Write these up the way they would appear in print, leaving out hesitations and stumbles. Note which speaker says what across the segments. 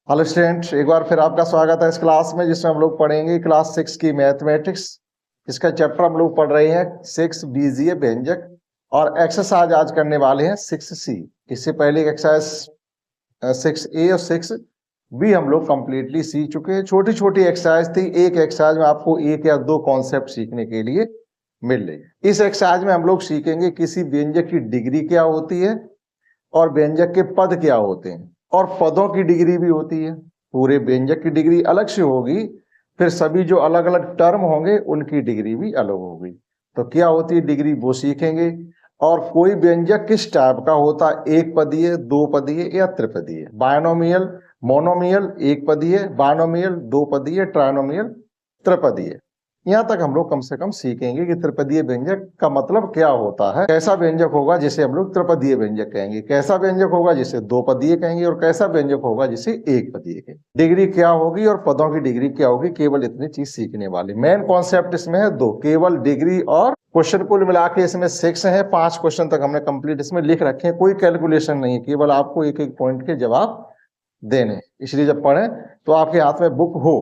Speaker 1: Hello student, एक बार फिर आपका स्वागत है इस क्लास में जिसमें हम लोग पढ़ेंगे क्लास 6 की मैथमेटिक्स। इसका चैप्टर हम लोग पढ़ रहे हैं 6 बीजीय व्यंजक और एक्सरसाइज आज करने वाले हैं 6C। इससे पहले एक्सरसाइज 6A और 6B हम लोग कंप्लीटली सीख चुके हैं। छोटी छोटी एक्सरसाइज थी, एक एक्सरसाइज में आपको एक या दो कॉन्सेप्ट सीखने के लिए मिल रही। इस एक्सरसाइज में हम लोग सीखेंगे किसी व्यंजक की डिग्री क्या होती है और व्यंजक के पद क्या होते हैं, और पदों की डिग्री भी होती है। पूरे व्यंजक की डिग्री अलग से होगी, फिर सभी जो अलग अलग टर्म होंगे उनकी डिग्री भी अलग होगी। तो क्या होती है डिग्री वो सीखेंगे। और कोई व्यंजक किस टाइप का होता है, एक पदीय, दो पदीय या त्रिपदीय, बायनोमियल, मोनोमियल, एक पदीय, बायनोमियल, दो पदीय, ट्राइनोमियल, त्रिपदीय। यहाँ तक हम लोग कम से कम सीखेंगे कि त्रिपदीय व्यंजक का मतलब क्या होता है, कैसा व्यंजक होगा जिसे हम लोग त्रिपदीय व्यंजक कहेंगे, कैसा व्यंजक होगा जिसे दो पदीय कहेंगे, और कैसा व्यंजक होगा जिसे एक पदीय कहेंगे। डिग्री क्या होगी और पदों की डिग्री क्या होगी, केवल इतनी चीज सीखने वाले। मेन कॉन्सेप्ट इसमें है दो, केवल डिग्री और क्वेश्चन कुल मिला के इसमें 6 है। 5 क्वेश्चन तक हमने कंप्लीट इसमें लिख रखे हैं, कोई कैलकुलेशन नहीं है, केवल आपको एक एक पॉइंट के जवाब देने। इसलिए जब पढ़े तो आपके हाथ में बुक हो,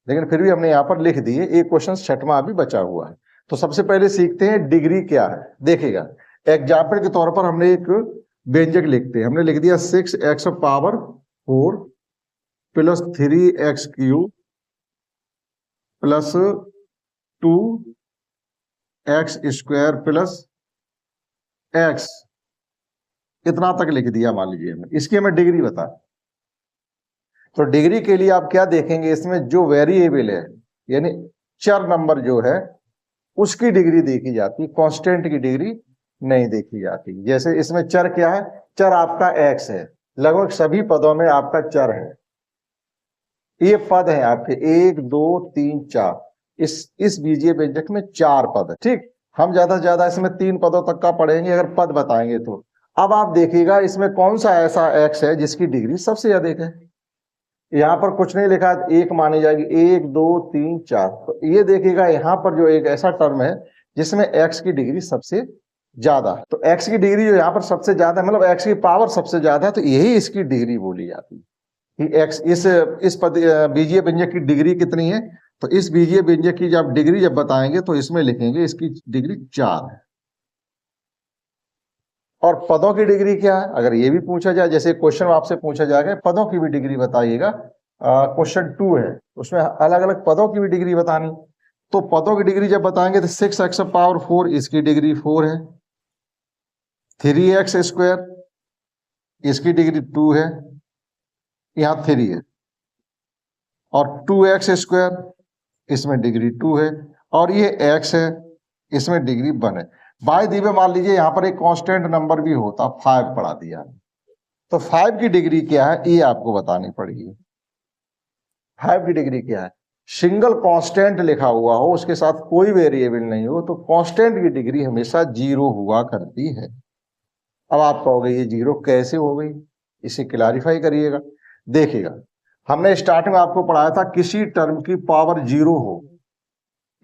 Speaker 1: लेकिन फिर भी हमने यहाँ पर लिख दिए। एक क्वेश्चन छठवां अभी बचा हुआ है। तो सबसे पहले सीखते हैं डिग्री क्या है। देखिएगा, एग्जाम्पल के तौर पर हमने एक व्यंजक लिखते हैं। हमने लिख दिया 6x⁴ plus 3x³ plus 2x² plus x, इतना तक लिख दिया मान लीजिए हमें। इसकी हमें डिग्री बता। तो डिग्री के लिए आप क्या देखेंगे, इसमें जो वेरिएबल है यानी चर नंबर जो है उसकी डिग्री देखी जाती है, कांस्टेंट की डिग्री नहीं देखी जाती। जैसे इसमें चर क्या है, चर आपका x है, लगभग सभी पदों में आपका चर है। ये पद है आपके 1 2 3 4, इस बीजीय व्यंजक में 4 पद है। ठीक, हम ज्यादा से ज्यादा इसमें 3 पदों तक का पढ़ेंगे अगर पद बताएंगे तो। अब आप देखिएगा इसमें कौन सा ऐसा x है जिसकी डिग्री सबसे अधिक है। यहाँ पर कुछ नहीं लिखा, एक मानी जाएगी, 1 2 3 4। तो ये देखिएगा यहाँ पर जो एक ऐसा टर्म है जिसमें x की डिग्री सबसे ज्यादा है। तो x की डिग्री जो यहाँ पर सबसे ज्यादा है, मतलब x की पावर सबसे ज्यादा है, तो यही इसकी डिग्री बोली जाती है कि x इस बीजीय व्यंजक की डिग्री कितनी है। तो इस बीजीय व्यंजक की जब डिग्री जब बताएंगे तो इसमें लिखेंगे इसकी डिग्री 4 है। और पदों की डिग्री क्या है, अगर ये भी पूछा जाए, जैसे क्वेश्चन आपसे पूछा जाएगा पदों की भी डिग्री बताइएगा, क्वेश्चन 2 है, उसमें अलग अलग पदों की भी डिग्री बतानी। तो पदों की डिग्री जब बताएंगे तो 6x⁴ इसकी डिग्री 4 है, 3x² इसकी डिग्री 2 है, यहाँ 3 है, और 2x² इसमें डिग्री 2 है, और ये x है, इसमें डिग्री 1 है। बाय दी वे मान लीजिए यहाँ पर एक कांस्टेंट नंबर भी होता, 5 पढ़ा दिया, तो 5 की डिग्री क्या है ये आपको बतानी पड़ेगी। 5 की डिग्री क्या है, सिंगल कांस्टेंट लिखा हुआ हो, उसके साथ कोई वेरिएबल नहीं हो, तो कांस्टेंट की डिग्री हमेशा 0 हुआ करती है। अब आप कहोगे ये 0 कैसे हो गई, इसे क्लैरिफाई करिएगा। देखिएगा, हमने स्टार्टिंग में आपको पढ़ाया था किसी टर्म की पावर 0 हो,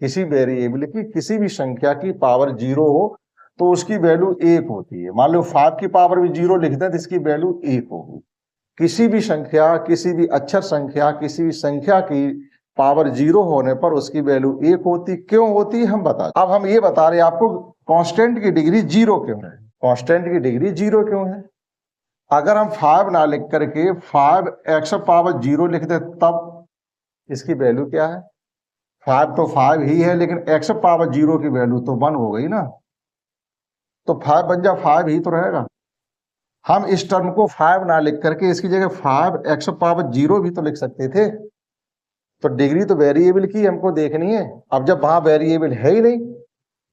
Speaker 1: किसी वेरिएबल की किसी भी संख्या की पावर 0 हो तो उसकी वैल्यू 1 होती है। मान लो 5 की पावर भी 0 लिखते हैं तो इसकी वैल्यू 1 होगी। किसी भी संख्या, किसी भी अक्षर संख्या, किसी भी संख्या की पावर 0 होने पर उसकी वैल्यू 1 होती। क्यों होती है हम बता, अब हम ये बता रहे हैं आपको कांस्टेंट की डिग्री 0 क्यों है। कांस्टेंट की डिग्री 0 क्यों है, अगर हम 5 ना लिख करके 5x⁴ लिखते तब इसकी वैल्यू क्या है, 5 तो 5 ही है, लेकिन x⁴ की वैल्यू तो 1 हो गई ना, तो 5 बन जा 5 ही तो रहेगा। हम इस टर्म को 5 ना लिख करके इसकी जगह 5x⁴ भी तो लिख सकते थे। तो डिग्री तो वेरिएबल की हमको देखनी है। अब जब वहां वेरिएबल है ही नहीं,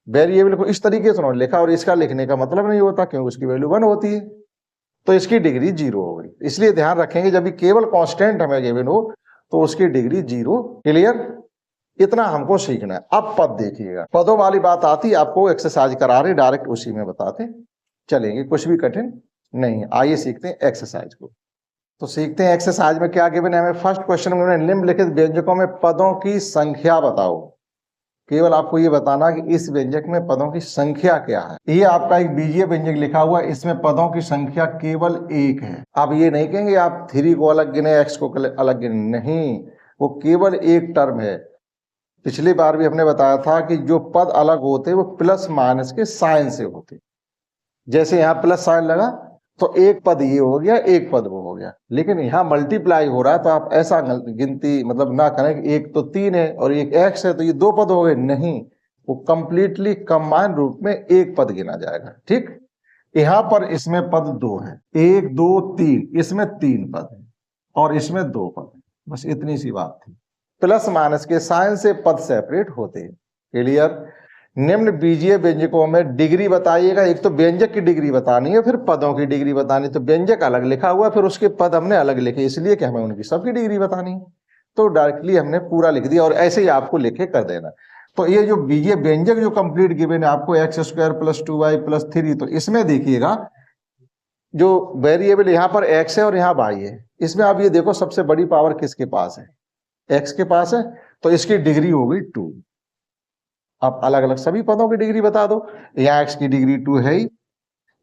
Speaker 1: वेरिएबल को इस तरीके से लिखा, और इसका लिखने का मतलब नहीं होता क्योंकि उसकी वैल्यू 1 होती है, तो इसकी डिग्री 0 हो गई। इसलिए ध्यान रखेंगे जब भी केवल कांस्टेंट हमें गिवन हो तो उसकी डिग्री 0। क्लियर, इतना हमको सीखना है। अब पद देखिएगा, पदों वाली बात आती, आपको एक्सरसाइज करा रहे, डायरेक्ट उसी में बताते चलेंगे, कुछ भी कठिन नहीं। आइए सीखते हैं एक्सरसाइज को। तो सीखते हैं एक्सरसाइज में क्या गिवन है हमें। फर्स्ट क्वेश्चन में निम्नलिखित व्यंजकों में पदों की संख्या बताओ। केवल आपको ये बताना कि इस व्यंजक में पदों की संख्या क्या है। ये आपका एक बीजीय व्यंजक लिखा हुआ है, इसमें पदों की संख्या केवल 1 है। आप ये नहीं कहेंगे आप 3 को अलग गिने, x को अलग गिने, नहीं, वो केवल एक टर्म है। पिछली बार भी हमने बताया था कि जो पद अलग होते वो प्लस माइनस के साइन से होते। जैसे यहाँ प्लस साइन लगा तो एक पद ये हो गया, एक पद वो हो गया, लेकिन यहाँ मल्टीप्लाई हो रहा है तो आप ऐसा गिनती मतलब ना करें कि एक तो 3 है और एक x है तो ये 2 पद हो गए, नहीं, वो कंप्लीटली कंबाइंड रूप में एक पद गिना जाएगा। ठीक, यहाँ पर इसमें पद 2 है, 1 2 3, इसमें 3 पद है और इसमें 2 पद है, बस इतनी सी बात थी। प्लस माइनस के साइन से पद सेपरेट होते हैं। क्लियर। निम्न बीजीय व्यंजकों में डिग्री बताइएगा। एक तो व्यंजक की डिग्री बतानी है, फिर पदों की डिग्री बतानी। तो व्यंजक अलग लिखा हुआ, फिर उसके पद हमने अलग लिखे, इसलिए कि हमें उनकी सबकी डिग्री बतानी है। तो डायरेक्टली हमने पूरा लिख दिया और ऐसे ही आपको लिखे कर देना। तो ये जो बीजीय व्यंजक जो कंप्लीट गिवन है आपको x² + 2y + 3, तो इसमें देखिएगा जो वेरिएबल यहाँ पर x है और यहाँ y है, इसमें आप ये देखो सबसे बड़ी पावर किसके पास है, x के पास है, तो इसकी डिग्री हो गई 2। आप अलग अलग सभी पदों की डिग्री बता दो। यहाँ x की डिग्री 2 है ही,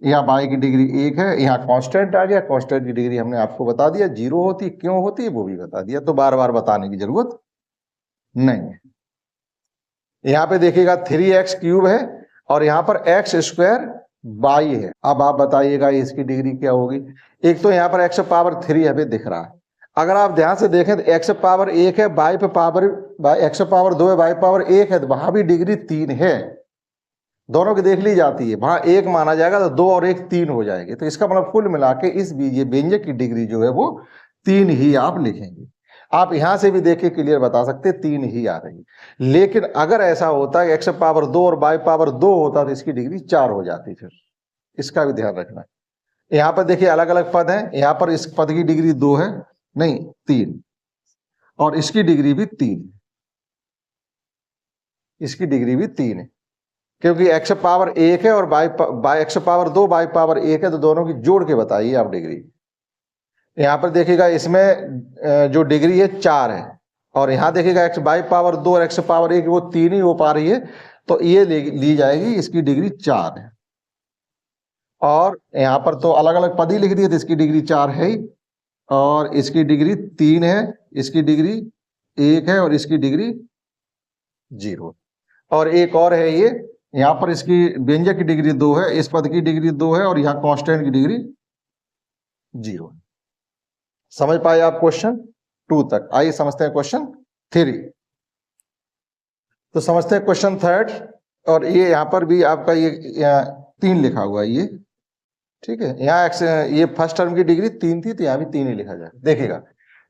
Speaker 1: यहाँ y की डिग्री 1 है, यहाँ कांस्टेंट आ गया, कांस्टेंट की डिग्री हमने आपको बता दिया 0 होती, क्यों होती है वो भी बता दिया, तो बार बार बताने की जरूरत नहीं है। यहाँ पे देखिएगा 3x³ है और यहाँ पर x² y है। अब आप बताइएगा इसकी डिग्री क्या होगी। एक तो यहाँ पर x³ हमें दिख रहा है, अगर आप ध्यान से देखें तो x⁻1 है, x⁻2 है, y⁻1 है, तो वहां भी डिग्री 3 है। दोनों की देख ली जाती है, वहां 1 माना जाएगा तो 2 और 1 3 हो जाएगी। तो इसका मतलब कुल मिला के इस बीजीय व्यंजक की डिग्री जो है वो 3 ही आप लिखेंगे। आप यहां से भी देख के क्लियर बता सकते 3 ही आ रही। लेकिन अगर ऐसा होता है x⁻2 और y⁻2 होता तो इसकी डिग्री 4 हो जाती, फिर इसका भी ध्यान रखना। यहाँ पर देखिए अलग अलग पद हैं, यहाँ पर इस पद की डिग्री 2 है, नहीं 3, और इसकी डिग्री भी 3, इसकी डिग्री भी 3 है, क्योंकि x⁻1 है और x⁻2 y⁻1 है, तो दोनों की जोड़ के बताइए आप डिग्री। यहां पर देखिएगा इसमें जो डिग्री है 4 है, और यहां देखिएगा y⁻2 और x⁻1 वो 3 ही हो पा रही है, तो ये ली जाएगी, इसकी डिग्री 4 है। और यहां पर तो अलग अलग पद ही लिख दिए, तो इसकी डिग्री 4 है ही, और इसकी डिग्री 3 है, इसकी डिग्री 1 है और इसकी डिग्री 0। और एक और है ये, यहां पर इसकी व्यंजक की डिग्री 2 है, इस पद की डिग्री 2 है और यहां कांस्टेंट की डिग्री 0 है। समझ पाए आप क्वेश्चन 2 तक? आइए समझते हैं क्वेश्चन 3। तो समझते हैं क्वेश्चन 3, और ये यहां पर भी आपका ये 3 लिखा हुआ है ये, ठीक है। यहाँ ये फर्स्ट टर्म की डिग्री 3 थी, तो यहाँ भी 3 ही लिखा जाए। देखिएगा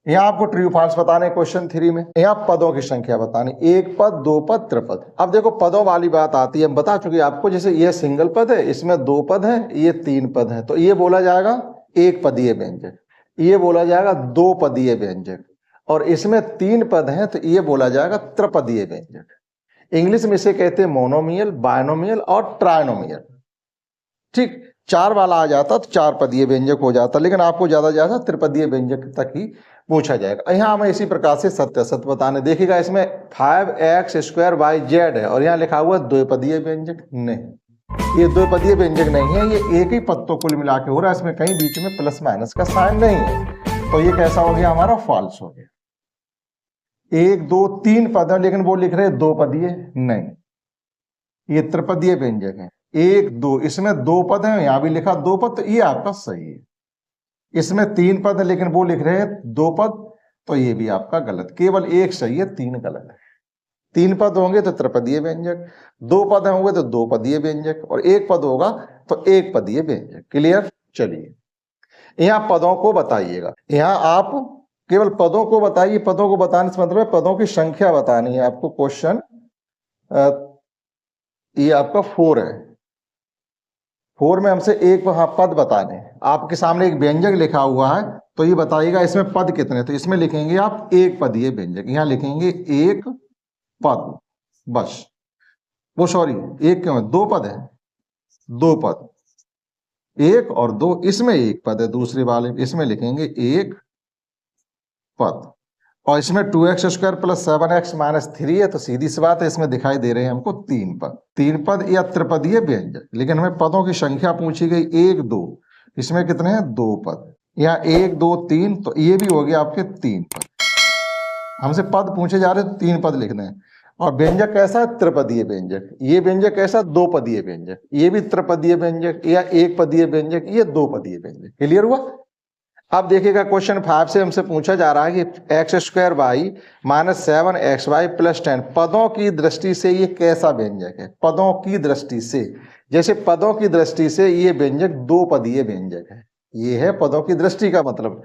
Speaker 1: यहाँ आपको ट्रू फॉल्स बताने क्वेश्चन 3 में, यहाँ पदों की संख्या बतानी, 1 पद 2 पद त्रिपद। अब देखो पदों वाली बात आती है, हम बता चुके आपको, जैसे ये सिंगल पद है, इसमें 2 पद है, ये 3 पद है, तो ये बोला जाएगा 1 पदीय व्यंजक, ये बोला जाएगा 2 पदीय व्यंजक, और इसमें 3 पद हैं तो ये बोला जाएगा त्रिपदीय व्यंजक। इंग्लिश में इसे कहते हैं मोनोमियल, बायनोमियल और ट्राइनोमियल। ठीक, 4 वाला आ जाता तो 4 पदीय व्यंजक हो जाता, लेकिन आपको ज्यादा त्रिपदीय व्यंजक तक ही पूछा जाएगा। यहाँ हमें इसी प्रकार से सत्य असत्य बताने। देखिएगा इसमें 5x² yz है और यहाँ लिखा हुआ है द्विपदीय व्यंजक, नहीं, ये द्विपदीय व्यंजक नहीं है, ये एक ही पद तो कुल मिला के हो रहा है, इसमें कहीं बीच में प्लस माइनस का साइन नहीं है, तो ये कैसा हो गया हमारा? फॉल्स हो गया। 1 2 3 पद है, लेकिन वो लिख रहे हैं 2 पदीय, नहीं, ये त्रिपदीय व्यंजक है। 1 2, इसमें 2 पद है, यहां भी लिखा 2 पद, तो ये आपका सही है। इसमें 3 पद है, लेकिन वो लिख रहे हैं 2 पद, तो ये भी आपका गलत। केवल एक सही है, 3 गलत है। 3 पद होंगे तो त्रिपदीय व्यंजक, 2 पद होंगे तो 2 पदीय व्यंजक, और 1 पद होगा तो 1 पदीय व्यंजक। क्लियर? चलिए यहां पदों को बताइएगा। यहां आप केवल पदों को बताइए, पदों को बताने से मतलब है पदों की संख्या बतानी है आपको। क्वेश्चन ये आपका 4 है, 4 में हमसे एक पद बताने हैं। आपके सामने एक व्यंजक लिखा हुआ है, तो ये बताइएगा इसमें पद कितने, तो इसमें लिखेंगे आप 1 पदीय व्यंजक, यहां लिखेंगे 1 पद, बस। वो सॉरी 1 क्यों है, 2 पद है, 2 पद, 1 और 2, इसमें 1 पद है, दूसरे वाले इसमें लिखेंगे 1 पद, और इसमें 2x² प्लस 7x माइनस 3 है, तो सीधी सी बात है इसमें दिखाई दे रहे हैं हमको 3 पद या त्रिपदीय व्यंजक। लेकिन हमें पदों की संख्या पूछी गई 1 2, इसमें कितने हैं 2 पद, यहाँ 1 2 3, तो ये भी हो गया आपके 3 पद। हमसे पद पूछे जा रहे तो 3 पद लिखने हैं। और व्यंजक कैसा है त्रिपदीय व्यंजक, ये व्यंजक कैसा 2 पदीय व्यंजक, ये भी त्रिपदीय व्यंजक या 1 पदीय व्यंजक, ये 2 पदीय व्यंजक। क्लियर हुआ। अब देखिएगा क्वेश्चन 5 से हमसे पूछा जा रहा है कि x² माइनस 7xy प्लस 10 पदों की दृष्टि से ये कैसा व्यंजक है। पदों की दृष्टि से, जैसे पदों की दृष्टि से ये व्यंजक 2 पदीय व्यंजक है। ये है पदों की दृष्टि का मतलब।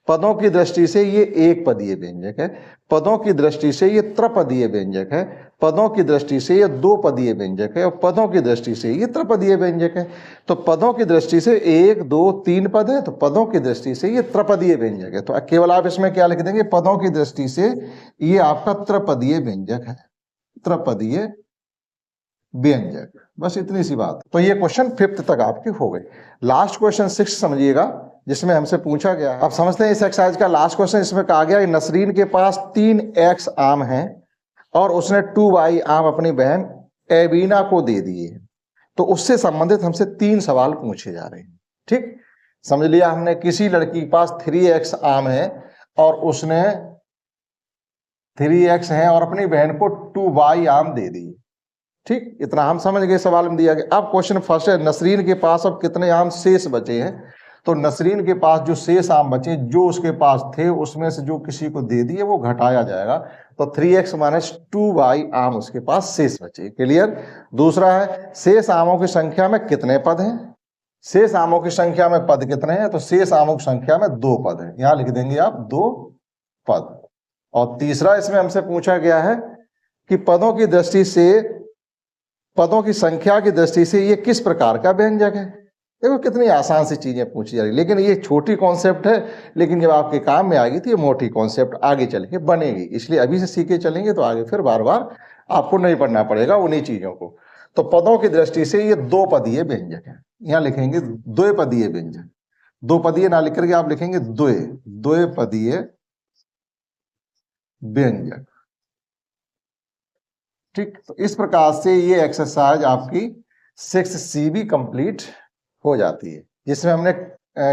Speaker 1: पदों की दृष्टि से ये 1 पदीय व्यंजक है, पदों की दृष्टि से ये त्रिपदीय व्यंजक है, पदों की दृष्टि से ये 2 पदीय व्यंजक है, और पदों की दृष्टि से ये त्रिपदीय व्यंजक है। तो पदों की दृष्टि से 1 2 3 पद है, तो पदों की दृष्टि से ये त्रिपदीय व्यंजक है। तो केवल आप इसमें क्या लिख देंगे, पदों की दृष्टि से ये आपका त्रिपदीय व्यंजक है, त्रिपदीय व्यंजक। बस इतनी सी बात। तो ये क्वेश्चन 5th तक आपके हो गए। लास्ट क्वेश्चन 6 समझिएगा, जिसमें हमसे पूछा गया, अब समझते हैं इस एक्सरसाइज का लास्ट क्वेश्चन। इसमें कहा गया नसरीन के पास 3x आम हैं और उसने 2y आम अपनी बहन एबीना को दे दिए। तो उससे संबंधित हमसे 3 सवाल पूछे जा रहे हैं। ठीक, समझ लिया हमने। किसी लड़की के पास 3x आम है और उसने 3x है और अपनी बहन को 2y आम दे दिए। ठीक, इतना हम समझ गए, सवाल में दिया गया। अब क्वेश्चन फर्स्ट है, नसरीन के पास अब कितने आम शेष बचे हैं। तो नसरीन के पास जो शेष आम बचे, जो उसके पास थे उसमें से जो किसी को दे दिए वो घटाया जाएगा। तो 3x माइनस 2y आम उसके पास शेष बचे। क्लियर। दूसरा है, शेष आमों की संख्या में कितने पद हैं। शेष आमों की संख्या में पद कितने हैं, तो शेष आमों की संख्या में 2 पद है, यहां लिख देंगे आप 2 पद। और तीसरा इसमें हमसे पूछा गया है कि पदों की दृष्टि से, पदों की संख्या की दृष्टि से ये किस प्रकार का व्यंजक है। देखो कितनी आसान सी चीजें पूछी जा रही, लेकिन ये छोटी कॉन्सेप्ट है, लेकिन जब आपके काम में आएगी तो ये मोटी कॉन्सेप्ट आगे चल के बनेगी। इसलिए अभी से सीखे चलेंगे तो आगे फिर बार बार आपको नहीं पढ़ना पड़ेगा उन्हीं चीजों को। तो पदों की दृष्टि से ये 2 पदीय व्यंजक है, यहाँ लिखेंगे 2 पदीय व्यंजक। 2 पदीय ना लिख करके आप लिखेंगे 2 पदीय व्यंजक। ठीक, तो इस प्रकार से ये एक्सरसाइज आपकी 6C भी कंप्लीट हो जाती है, जिसमें हमने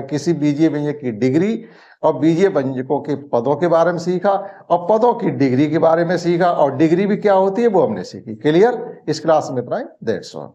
Speaker 1: किसी बीजीय व्यंजक की डिग्री और बीजीय व्यंजकों के पदों के बारे में सीखा और पदों की डिग्री के बारे में सीखा, और डिग्री भी क्या होती है वो हमने सीखी। क्लियर। इस क्लास में इतना ही, दैट्स ऑल।